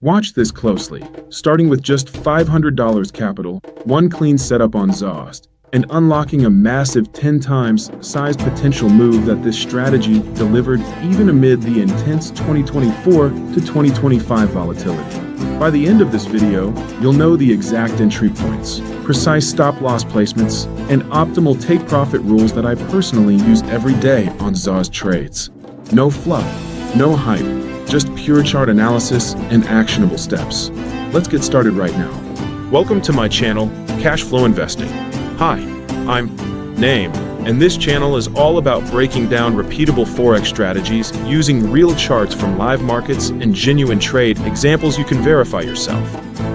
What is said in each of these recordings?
Watch this closely, starting with just $500 capital, one clean setup on ZOST, and unlocking a massive 10 times size potential move that this strategy delivered even amid the intense 2024 to 2025 volatility. By the end of this video, you'll know the exact entry points, precise stop-loss placements, and optimal take-profit rules that I personally use every day on ZOST trades. No fluff, no hype, just pure chart analysis and actionable steps. Let's get started right now. Welcome to my channel, Cash Flow Investing. Hi, I'm Naim, and this channel is all about breaking down repeatable Forex strategies using real charts from live markets and genuine trade examples you can verify yourself.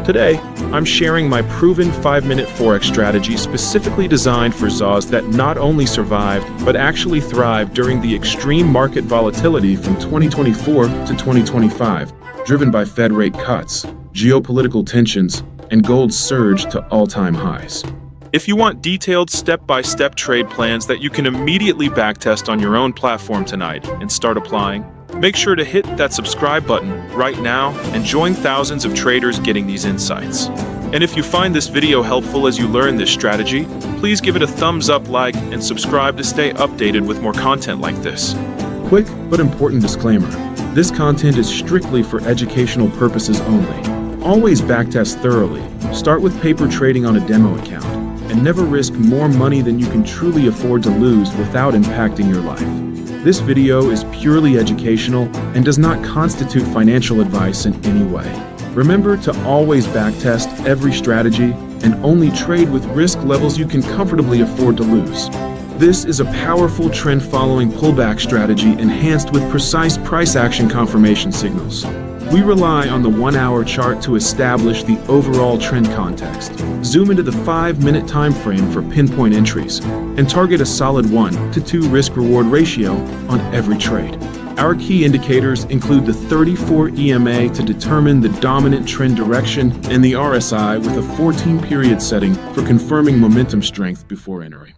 Today, I'm sharing my proven 5-minute Forex strategy specifically designed for ZOS that not only survived, but actually thrived during the extreme market volatility from 2024 to 2025, driven by Fed rate cuts, geopolitical tensions, and gold's surge to all-time highs. If you want detailed step-by-step trade plans that you can immediately backtest on your own platform tonight and start applying, make sure to hit that subscribe button right now and join thousands of traders getting these insights. And if you find this video helpful as you learn this strategy, please give it a thumbs up, like, and subscribe to stay updated with more content like this. Quick but important disclaimer: this content is strictly for educational purposes only. Always backtest thoroughly, start with paper trading on a demo account, and never risk more money than you can truly afford to lose without impacting your life. This video is purely educational and does not constitute financial advice in any way. Remember to always backtest every strategy and only trade with risk levels you can comfortably afford to lose. This is a powerful trend-following pullback strategy enhanced with precise price action confirmation signals. We rely on the 1-hour chart to establish the overall trend context, zoom into the 5-minute time frame for pinpoint entries, and target a solid 1-to-2 risk-reward ratio on every trade. Our key indicators include the 34 EMA to determine the dominant trend direction and the RSI with a 14-period setting for confirming momentum strength before entering.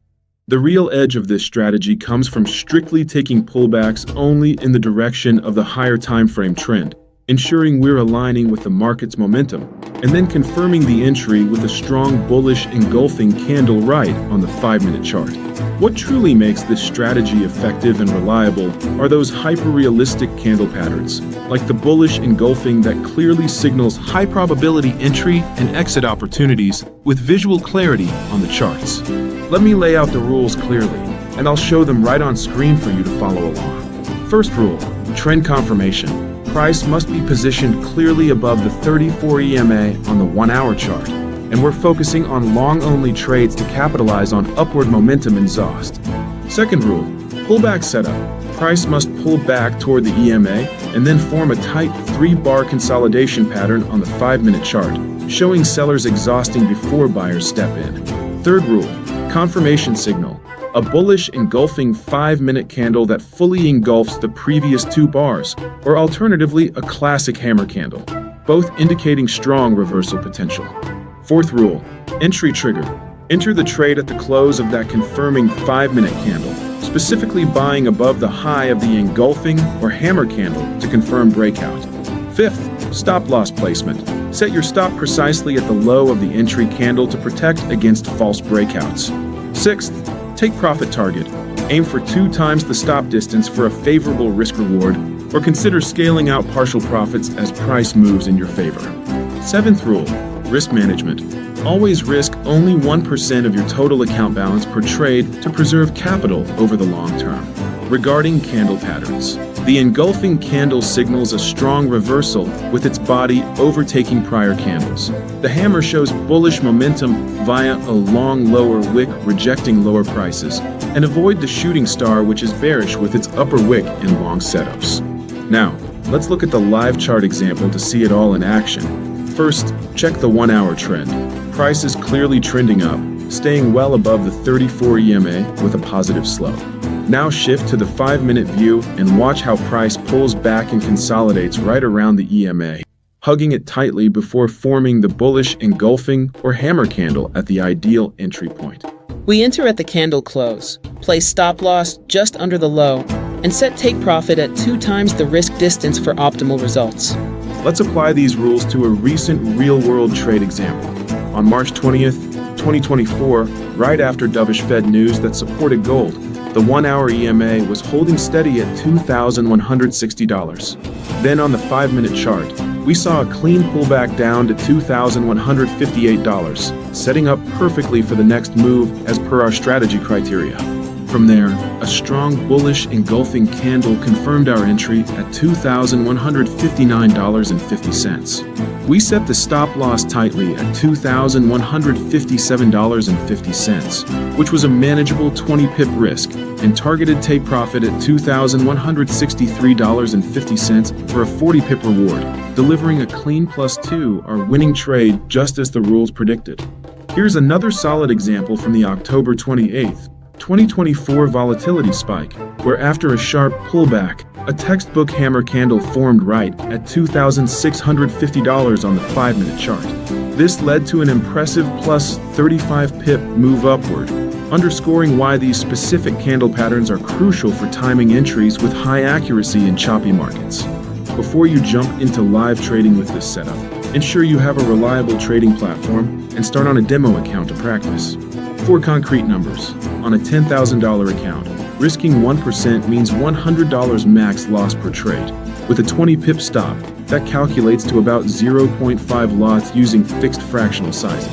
The real edge of this strategy comes from strictly taking pullbacks only in the direction of the higher time frame trend, ensuring we're aligning with the market's momentum, and then confirming the entry with a strong bullish engulfing candle right on the 5-minute chart. What truly makes this strategy effective and reliable are those hyper-realistic candle patterns, like the bullish engulfing that clearly signals high probability entry and exit opportunities with visual clarity on the charts. Let me lay out the rules clearly, and I'll show them right on screen for you to follow along. First rule, trend confirmation. Price must be positioned clearly above the 34 EMA on the 1-hour chart, and we're focusing on long-only trades to capitalize on upward momentum in ZOST. Second rule, pullback setup. Price must pull back toward the EMA and then form a tight 3-bar consolidation pattern on the 5-minute chart, showing sellers exhausting before buyers step in. Third rule, confirmation signal. A bullish engulfing 5-minute candle that fully engulfs the previous 2 bars, or alternatively a classic hammer candle, both indicating strong reversal potential. Fourth rule, entry trigger. Enter the trade at the close of that confirming 5-minute candle, specifically buying above the high of the engulfing or hammer candle to confirm breakout. Fifth, stop loss placement. Set your stop precisely at the low of the entry candle to protect against false breakouts. Sixth, take profit target. Aim for 2 times the stop distance for a favorable risk reward, or consider scaling out partial profits as price moves in your favor. Seventh rule, risk management. Always risk only 1% of your total account balance per trade to preserve capital over the long term. Regarding candle patterns, the engulfing candle signals a strong reversal with its body overtaking prior candles. The hammer shows bullish momentum via a long lower wick rejecting lower prices, and avoid the shooting star, which is bearish with its upper wick in long setups. Now, let's look at the live chart example to see it all in action. First, check the 1-hour trend. Price is clearly trending up, staying well above the 34 EMA with a positive slope. Now shift to the 5-minute view and watch how price pulls back and consolidates right around the EMA, hugging it tightly before forming the bullish engulfing or hammer candle at the ideal entry point. We enter at the candle close, place stop loss just under the low, and set take profit at 2 times the risk distance for optimal results. Let's apply these rules to a recent real-world trade example. On March 20th, 2024, right after dovish Fed news that supported gold, the 1-hour EMA was holding steady at $2,160. Then on the 5-minute chart, we saw a clean pullback down to $2,158, setting up perfectly for the next move as per our strategy criteria. From there, a strong bullish engulfing candle confirmed our entry at $2,159.50. We set the stop loss tightly at $2,157.50, which was a manageable 20-pip risk, and targeted take profit at $2,163.50 for a 40-pip reward, delivering a clean +2, our winning trade just as the rules predicted. Here's another solid example from the October 28th, 2024 volatility spike, where after a sharp pullback, a textbook hammer candle formed right at $2,650 on the 5-minute chart. This led to an impressive +35 pip move upward, underscoring why these specific candle patterns are crucial for timing entries with high accuracy in choppy markets. Before you jump into live trading with this setup, ensure you have a reliable trading platform and start on a demo account to practice. For concrete numbers, on a $10,000 account, risking 1% means $100 max loss per trade. With a 20-pip stop, that calculates to about 0.5 lots using fixed fractional sizing.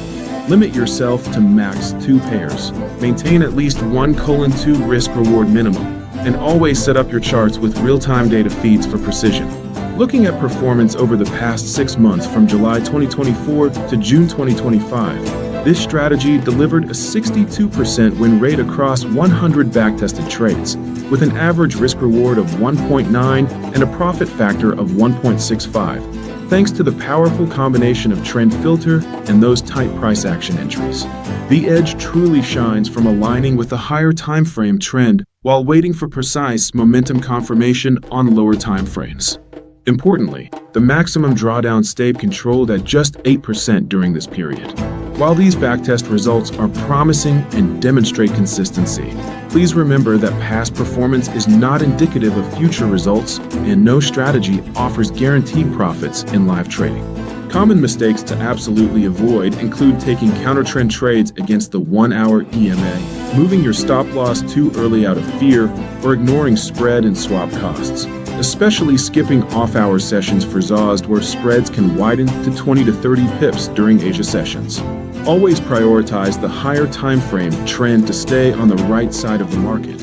Limit yourself to max 2 pairs. Maintain at least 1:2 risk-reward minimum, and always set up your charts with real-time data feeds for precision. Looking at performance over the past 6 months from July 2024 to June 2025, this strategy delivered a 62% win rate across 100 backtested trades, with an average risk-reward of 1.9 and a profit factor of 1.65, thanks to the powerful combination of trend filter and those tight price action entries. The edge truly shines from aligning with the higher timeframe trend while waiting for precise momentum confirmation on lower timeframes. Importantly, the maximum drawdown stayed controlled at just 8% during this period. While these backtest results are promising and demonstrate consistency, please remember that past performance is not indicative of future results, and no strategy offers guaranteed profits in live trading. Common mistakes to absolutely avoid include taking counter-trend trades against the 1-hour EMA, moving your stop loss too early out of fear, or ignoring spread and swap costs, especially skipping off-hour sessions for ZOST where spreads can widen to 20 to 30 pips during Asia sessions. Always prioritize the higher time frame trend to stay on the right side of the market.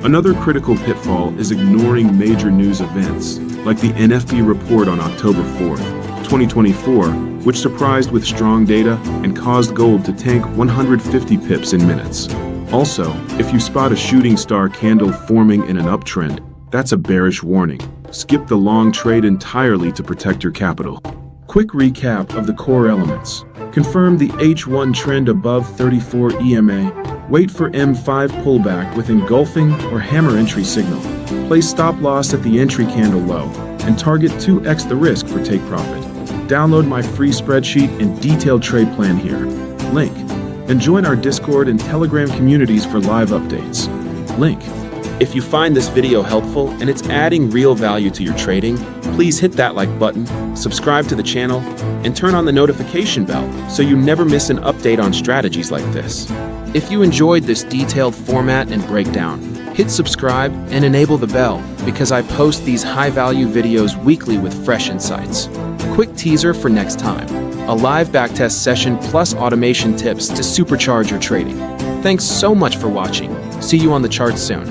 Another critical pitfall is ignoring major news events, like the NFP report on October 4th, 2024, which surprised with strong data and caused gold to tank 150 pips in minutes. Also, if you spot a shooting star candle forming in an uptrend, that's a bearish warning. Skip the long trade entirely to protect your capital. Quick recap of the core elements. Confirm the H1 trend above 34 EMA. Wait for M5 pullback with engulfing or hammer entry signal. Place stop loss at the entry candle low and target 2x the risk for take profit. Download my free spreadsheet and detailed trade plan here. Link. And join our Discord and Telegram communities for live updates. Link. If you find this video helpful and it's adding real value to your trading, please hit that like button, subscribe to the channel, and turn on the notification bell so you never miss an update on strategies like this. If you enjoyed this detailed format and breakdown, hit subscribe and enable the bell because I post these high-value videos weekly with fresh insights. Quick teaser for next time: a live backtest session plus automation tips to supercharge your trading. Thanks so much for watching. See you on the charts soon.